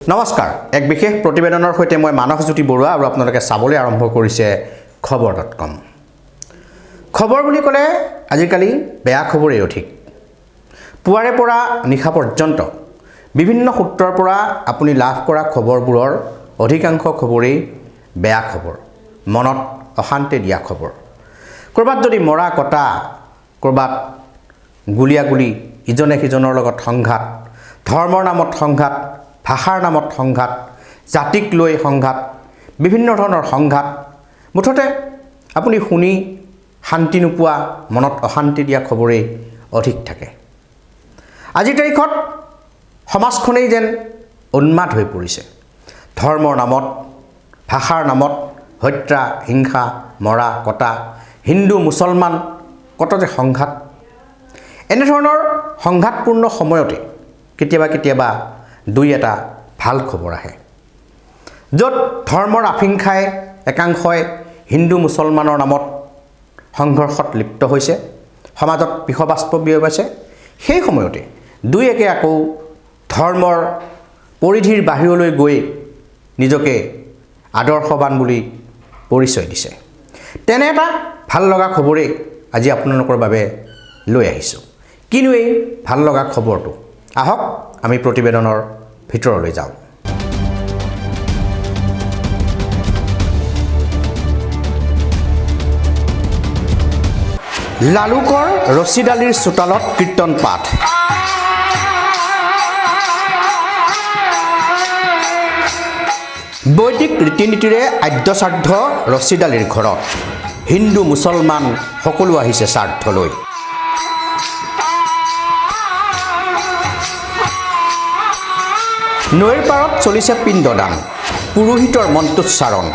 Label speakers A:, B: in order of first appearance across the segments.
A: নমস্কাৰ এক বিশেষ প্ৰতিবেদনৰ সৈতে মই মানসজ্যোতি বৰুৱা আৰু আপোনালোকে চাবলৈ আৰম্ভ কৰিছে খবৰ.com খবৰ বুলি ক'লে আজিকালি বেয়া খবৰেই অধিক পুৱাৰে পৰা নিশা পৰ্যন্ত বিভিন্ন সূত্ৰৰ পৰা আপুনি লাভ কৰা খবৰবোৰৰ অধিকাংশ খবৰেই বেয়া খবৰ মনত অশান্তি দিয়া খবৰ কৰবাত যদি মৰা কটা কৰবাত গুলিয়াগুলি ইজনে সিজনৰ লগত সংঘাত ধৰ্মৰ নামত সংঘাত ভাষাৰ নামত সংঘাত জাতিক লৈ সংঘাত বিভিন্ন ধৰণৰ সংঘাত মুঠতে আপুনি শুনি শান্তি নোপোৱা মনত অশান্তি দিয়া খবৰেই অধিক থাকে আজিৰ তাৰিখত সমাজখনেই যেন উন্মাদ হৈ পৰিছে ধৰ্মৰ নামত ভাষাৰ নামত হত্যা হিংসা মৰা কটা হিন্দু মুছলমান কত যে সংঘাত এনে ধৰণৰ সংঘাতপূৰ্ণ সময়তে কেতিয়াবা দুই এটা ভাল খবৰ আহে য'ত ধৰ্মৰ আফিংখাই একাংশই হিন্দু মুছলমানৰ নামত সংঘৰ্ষত লিপ্ত হৈছে সমাজত বিষবাষ্প বিয়পাইছে সেই সময়তে দুই একে আকৌ ধৰ্মৰ পৰিধিৰ বাহিৰলৈ গৈ নিজকে আদৰ্শবান বুলি পৰিচয় দিছে তেনে এটা ভাল লগা খবৰেই আজি আপোনালোকৰ বাবে লৈ আহিছোঁ কিনো এই ভাল লগা খবৰটো আহক আমি প্ৰতিবেদনৰ ভিতৰলৈ যাওঁ লালুকৰ ৰছীডালিৰ চোতালত কীৰ্তন পাঠ বৈদিক ৰীতি নীতিৰে আদ্যশ্ৰাদ্ধ ৰছীডালিৰ ঘৰত হিন্দু মুছলমান সকলো আহিছে শ্ৰাদ্ধ লৈ নৈৰ পাৰত চলিছে পিণ্ডদান পুৰোহিতৰ মন্ত্ৰোচ্চাৰণ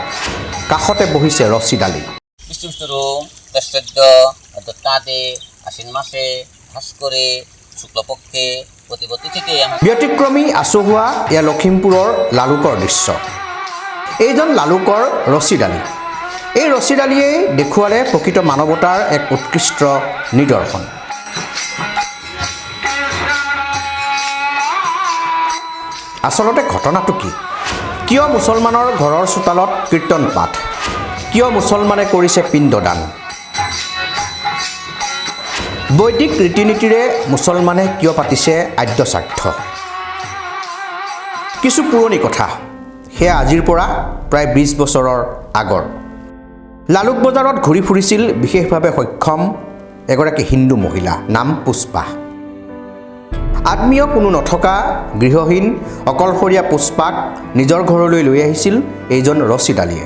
A: কাষতে বহিছে ৰছীডালি ব্যতিক্ৰমী আচহুৱা এয়া লখিমপুৰৰ লালুকৰ দৃশ্য এইজন লালুকৰ ৰছীডালি এই ৰছীডালিয়েই দেখুৱালে প্ৰকৃত মানৱতাৰ এক উৎকৃষ্ট নিদৰ্শন আচলতে ঘটনাটো কি কিয় মুছলমানৰ ঘৰৰ চোতালত কীৰ্তন পাঠ কিয় মুছলমানে কৰিছে পিণ্ডদান বৈদিক ৰীতি নীতিৰে মুছলমানে কিয় পাতিছে আদ্যশ্ৰাদ্ধ কিছু পুৰণি কথা সেয়া আজিৰ পৰা প্ৰায় 20 বছৰৰ আগৰ লালুক বজাৰত ঘূৰি ফুৰিছিল বিশেষভাৱে সক্ষম এগৰাকী হিন্দু মহিলা নাম পুষ্পা আত্মীয় কোনো নথকা গৃহহীন অকলশৰীয়া পুষ্পাক নিজৰ ঘৰলৈ লৈ আহিছিল এইজন ৰছীডালিয়ে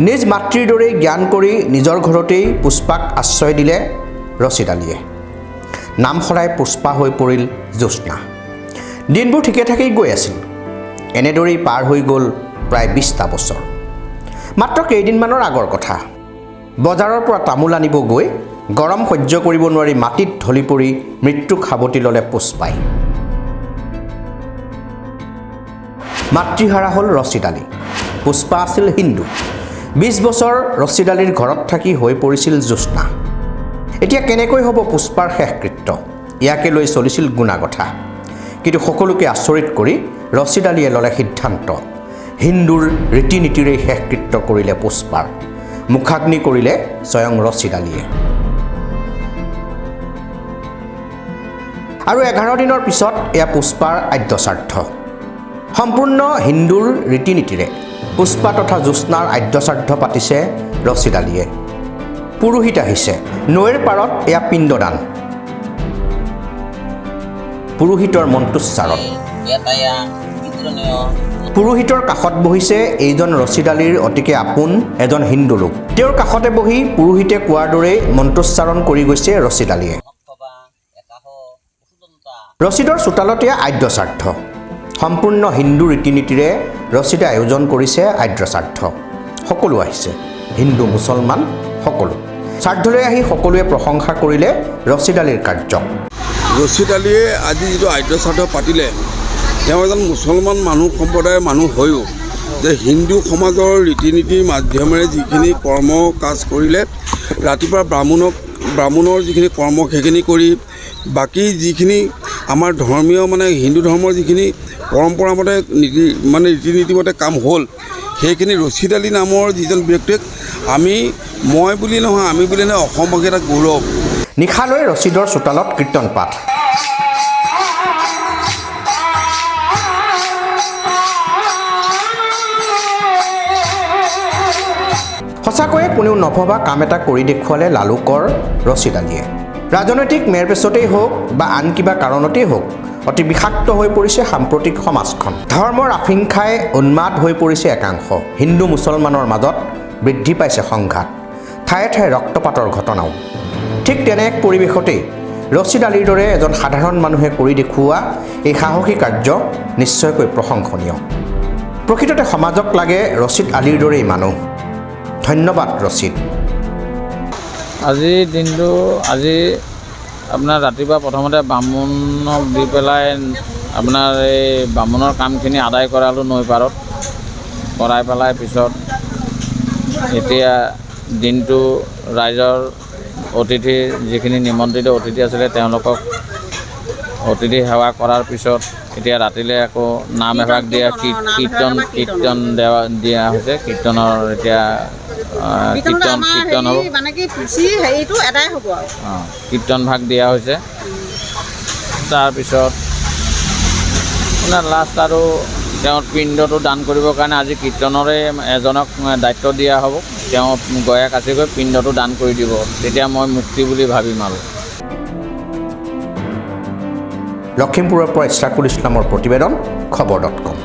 A: নিজ মাতৃৰ দৰেই জ্ঞান কৰি নিজৰ ঘৰতেই পুষ্পাক আশ্ৰয় দিলে ৰছীডালিয়ে নাম সলাই পুষ্পা হৈ পৰিল জ্যোৎস্না দিনবোৰ ঠিকে থাকেই গৈ আছিল এনেদৰেই পাৰ হৈ গ'ল প্ৰায় 20টা বছৰ মাত্ৰ কেইদিনমানৰ আগৰ কথা বজাৰৰ পৰা তামোল আনিব গৈ গৰম সহ্য কৰিব নোৱাৰি মাটিত ঢলি পৰি মৃত্যুক সাৱটি ল'লে পুষ্পাই মাতৃহাৰা হ'ল ৰছীডালি পুষ্পা আছিল হিন্দু 20 বছৰ ৰছীডালিৰ ঘৰত থাকি হৈ পৰিছিল জ্যোৎস্না এতিয়া কেনেকৈ হ'ব পুষ্পাৰ শেষকৃত্য ইয়াকে লৈ চলিছিল গুণাগথা কিন্তু সকলোকে আচৰিত কৰি ৰছীডালিয়ে ল'লে সিদ্ধান্ত হিন্দুৰ ৰীতি নীতিৰে শেষকৃত্য কৰিলে পুষ্পাৰ মুখাগ্নি কৰিলে স্বয়ং ৰছীডালিয়ে আৰু 11 দিনৰ পিছত এয়া পুষ্পাৰ আদ্যশ্ৰাদ্ধ সম্পূৰ্ণ হিন্দুৰ ৰীতি নীতিৰে পুষ্পা তথা জ্যোৎস্নাৰ আদ্যশ্ৰাদ্ধ পাতিছে ৰছীডালিয়ে পুৰোহিত আহিছে নৈৰ পাৰত এয়া পিণ্ডদান পুৰোহিতৰ মন্ত্ৰোচ্চাৰণ পুৰোহিতৰ কাষত বহিছে এইজন ৰছীডালিৰ অতিকে আপোন এজন হিন্দু লোক তেওঁৰ কাষতে বহি পুৰোহিতে কোৱাৰ দৰেই মন্ত্ৰোচ্চাৰণ কৰি গৈছে ৰছীডালিয়ে ৰছীদৰ চোতালতে আদ্যশ্ৰাদ্ধ সম্পূৰ্ণ হিন্দু ৰীতি নীতিৰে ৰছীদে আয়োজন কৰিছে আদ্যশ্ৰাদ্ধ সকলো আহিছে হিন্দু মুছলমান সকলো শ্ৰাদ্ধলৈ আহি সকলোৱে প্ৰশংসা কৰিলে ৰছীডালিৰ কাৰ্যক
B: ৰছীডালিয়ে আজি যিটো আদ্যশ্ৰাদ্ধ পাতিলে তেওঁ এজন মুছলমান মানুহ সম্প্ৰদায়ৰ মানুহ হৈও যে হিন্দু সমাজৰ ৰীতি নীতিৰ মাধ্যমেৰে যিখিনি কৰ্ম কাজ কৰিলে ৰাতিপুৱা ব্ৰাহ্মণৰ যিখিনি কৰ্ম সেইখিনি কৰি বাকী যিখিনি আমাৰ ধৰ্মীয় হিন্দু ধৰ্মৰ যিখিনি পৰম্পৰামতে ৰীতি নীতিমতে কাম হ'ল সেইখিনি ৰছিদ আলী নামৰ যিজন ব্যক্তিক মই বুলি নহয় আমি বুলি নহয় অসমবাসী এটা গৌৰৱ।
A: নিশালৈ ৰচিদৰ চোতালত কীৰ্তন পাঠ। সঁচাকৈয়ে কোনেও নভবা কাম এটা কৰি দেখুৱালে লালুকৰ ৰচিদ আলীয়ে। ৰাজনৈতিক মেৰপেচতেই হওক বা আন কিবা কাৰণতেই হওক অতি বিষাক্ত হৈ পৰিছে সাম্প্ৰতিক সমাজখন। ধৰ্মৰ আফিংখাই উন্মাদ হৈ পৰিছে একাংশ। হিন্দু মুছলমানৰ মাজত বৃদ্ধি পাইছে সংঘাত, ঠায়ে ঠায়ে ৰক্তপাতৰ ঘটনাও। ঠিক তেনে এক পৰিৱেশতেই ৰচিদ আলীৰ দৰে এজন সাধাৰণ মানুহে কৰি দেখুওৱা এই সাহসী কাৰ্য নিশ্চয়কৈ প্ৰশংসনীয়। প্ৰকৃততে সমাজক লাগে ৰচিদ আলীৰ দৰেই মানুহ। ধন্যবাদ ৰচিদ।
C: আজিৰ দিনটো আপোনাৰ ৰাতিপুৱা প্ৰথমতে বামুণক দি পেলাই আপোনাৰ এই বামুণৰ কামখিনি আদায় কৰালোঁ নৈ পাৰত। কৰাই পেলাই পিছত এতিয়া দিনটো ৰাইজৰ অতিথি যিখিনি নিমন্ত্ৰিত অতিথি আছিলে তেওঁলোকক অতিথি সেৱা কৰাৰ পিছত এতিয়া ৰাতিলৈ আকৌ নাম এভাগ দিয়া কীৰ্তন দিয়া হৈছে। কীৰ্তনৰ এতিয়া কীৰ্তন হ'ব কীৰ্তন ভাগ দিয়া হৈছে। তাৰপিছত আপোনাৰ লাষ্ট আৰু তেওঁৰ পিণ্ডটো দান কৰিবৰ কাৰণে আজি কীৰ্তনৰে এজনক দায়িত্ব দিয়া হ'ব। তেওঁ গয়া কাচি গৈ পিণ্ডটো দান কৰি দিব, তেতিয়া মই মুক্তি বুলি ভাবিম আৰু।
A: লখিমপুৰৰ পৰা ইছৰাকুল ইছলামৰ প্ৰতিবেদন খবৰ.com।